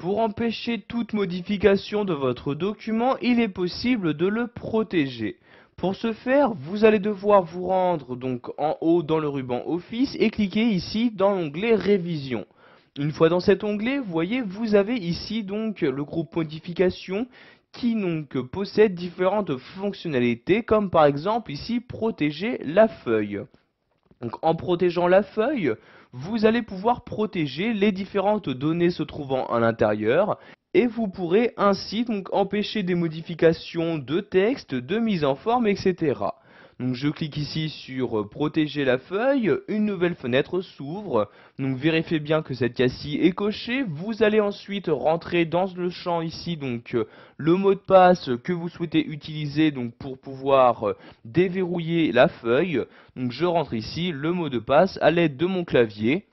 Pour empêcher toute modification de votre document, il est possible de le protéger. Pour ce faire, vous allez devoir vous rendre donc en haut dans le ruban Office et cliquer ici dans l'onglet Révision. Une fois dans cet onglet, vous voyez, vous avez ici donc le groupe Modifications qui donc possède différentes fonctionnalités comme par exemple ici protéger la feuille. Donc en protégeant la feuille, vous allez pouvoir protéger les différentes données se trouvant à l'intérieur et vous pourrez ainsi donc empêcher des modifications de texte, de mise en forme, etc. Donc je clique ici sur protéger la feuille, une nouvelle fenêtre s'ouvre. Donc vérifiez bien que cette case-ci est cochée. Vous allez ensuite rentrer dans le champ ici donc le mot de passe que vous souhaitez utiliser donc pour pouvoir déverrouiller la feuille. Donc je rentre ici le mot de passe à l'aide de mon clavier.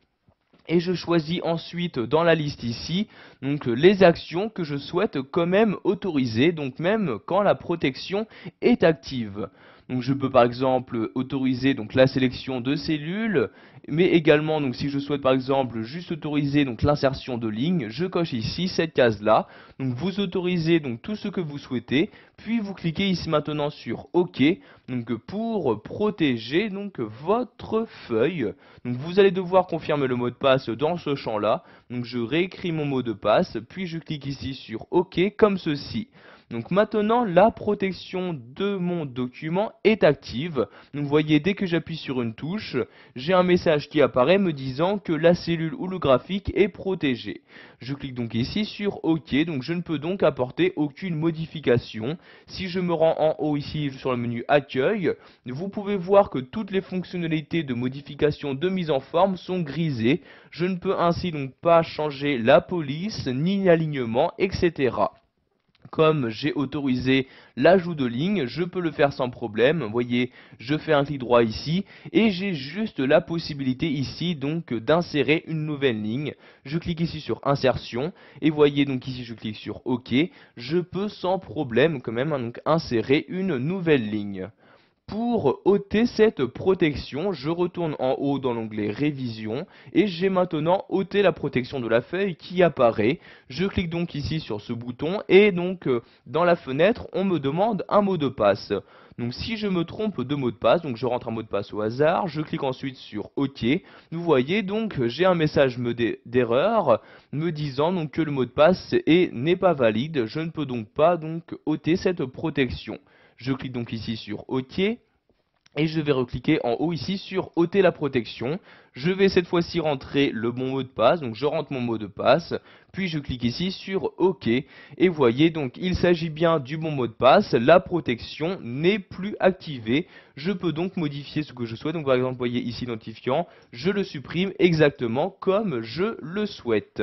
Et je choisis ensuite dans la liste ici donc les actions que je souhaite quand même autoriser, donc même quand la protection est active. Donc je peux par exemple autoriser donc la sélection de cellules, mais également donc si je souhaite par exemple juste autoriser donc l'insertion de lignes, je coche ici cette case là. Donc vous autorisez donc tout ce que vous souhaitez, puis vous cliquez ici maintenant sur OK donc pour protéger donc votre feuille. Donc vous allez devoir confirmer le mot de passe dans ce champ là. Donc je réécris mon mot de passe, puis je clique ici sur OK comme ceci. Donc maintenant la protection de mon document est active. Donc vous voyez, dès que j'appuie sur une touche, j'ai un message qui apparaît me disant que la cellule ou le graphique est protégé. Je clique donc ici sur OK, donc je ne peux donc apporter aucune modification. Si je me rends en haut ici sur le menu Accueil, vous pouvez voir que toutes les fonctionnalités de modification de mise en forme sont grisées. Je ne peux ainsi donc pas changer la police, ni l'alignement, etc. Comme j'ai autorisé l'ajout de lignes, je peux le faire sans problème. Vous voyez, je fais un clic droit ici et j'ai juste la possibilité ici donc d'insérer une nouvelle ligne. Je clique ici sur insertion et voyez donc ici je clique sur OK. Je peux sans problème quand même donc insérer une nouvelle ligne. Pour ôter cette protection, je retourne en haut dans l'onglet Révision et j'ai maintenant ôté la protection de la feuille qui apparaît. Je clique donc ici sur ce bouton et donc dans la fenêtre, on me demande un mot de passe. Donc si je me trompe de mot de passe, donc je rentre un mot de passe au hasard, je clique ensuite sur OK. Vous voyez donc j'ai un message d'erreur me disant donc que le mot de passe n'est pas valide. Je ne peux donc pas donc ôter cette protection. Je clique donc ici sur OK et je vais recliquer en haut ici sur ôter la protection. Je vais cette fois-ci rentrer le bon mot de passe, donc je rentre mon mot de passe, puis je clique ici sur OK et voyez donc il s'agit bien du bon mot de passe, la protection n'est plus activée. Je peux donc modifier ce que je souhaite, donc par exemple vous voyez ici identifiant, je le supprime exactement comme je le souhaite.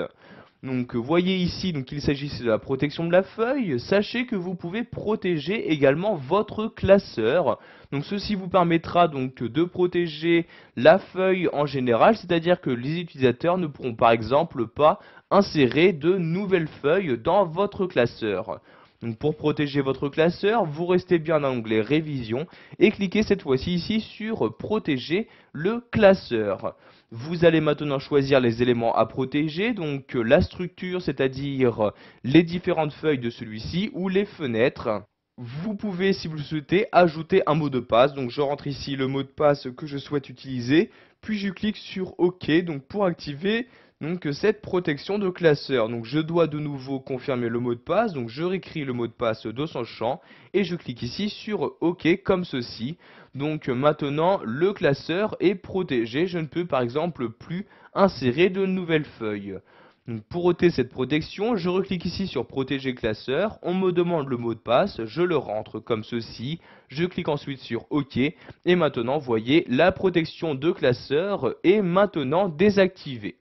Donc voyez ici donc il s'agit de la protection de la feuille. Sachez que vous pouvez protéger également votre classeur. Donc ceci vous permettra donc de protéger la feuille en général, c'est-à-dire que les utilisateurs ne pourront par exemple pas insérer de nouvelles feuilles dans votre classeur. Donc pour protéger votre classeur, vous restez bien dans l'onglet Révision et cliquez cette fois-ci ici sur Protéger le classeur. Vous allez maintenant choisir les éléments à protéger, donc la structure, c'est-à-dire les différentes feuilles de celui-ci ou les fenêtres. Vous pouvez, si vous le souhaitez, ajouter un mot de passe. Donc je rentre ici le mot de passe que je souhaite utiliser, puis je clique sur OK donc pour activer donc cette protection de classeur. Donc je dois de nouveau confirmer le mot de passe, donc je réécris le mot de passe de son champ et je clique ici sur OK comme ceci. Donc maintenant le classeur est protégé, je ne peux par exemple plus insérer de nouvelles feuilles. Donc pour ôter cette protection, je reclique ici sur protéger classeur, on me demande le mot de passe, je le rentre comme ceci, je clique ensuite sur OK et maintenant vous voyez la protection de classeur est maintenant désactivée.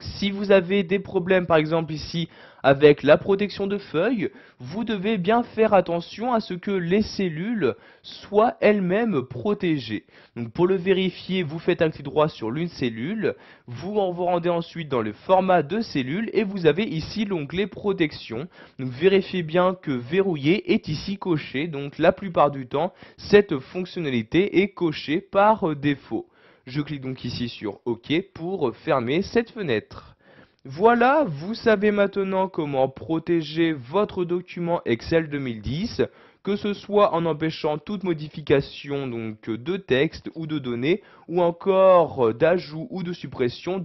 Si vous avez des problèmes par exemple ici avec la protection de feuilles, vous devez bien faire attention à ce que les cellules soient elles-mêmes protégées. Donc pour le vérifier, vous faites un clic droit sur l'une cellule, vous rendez ensuite dans le format de cellule et vous avez ici l'onglet protection. Donc vérifiez bien que verrouiller est ici coché, donc la plupart du temps cette fonctionnalité est cochée par défaut. Je clique donc ici sur OK pour fermer cette fenêtre. Voilà, vous savez maintenant comment protéger votre document Excel 2010, que ce soit en empêchant toute modification donc de texte ou de données, ou encore d'ajout ou de suppression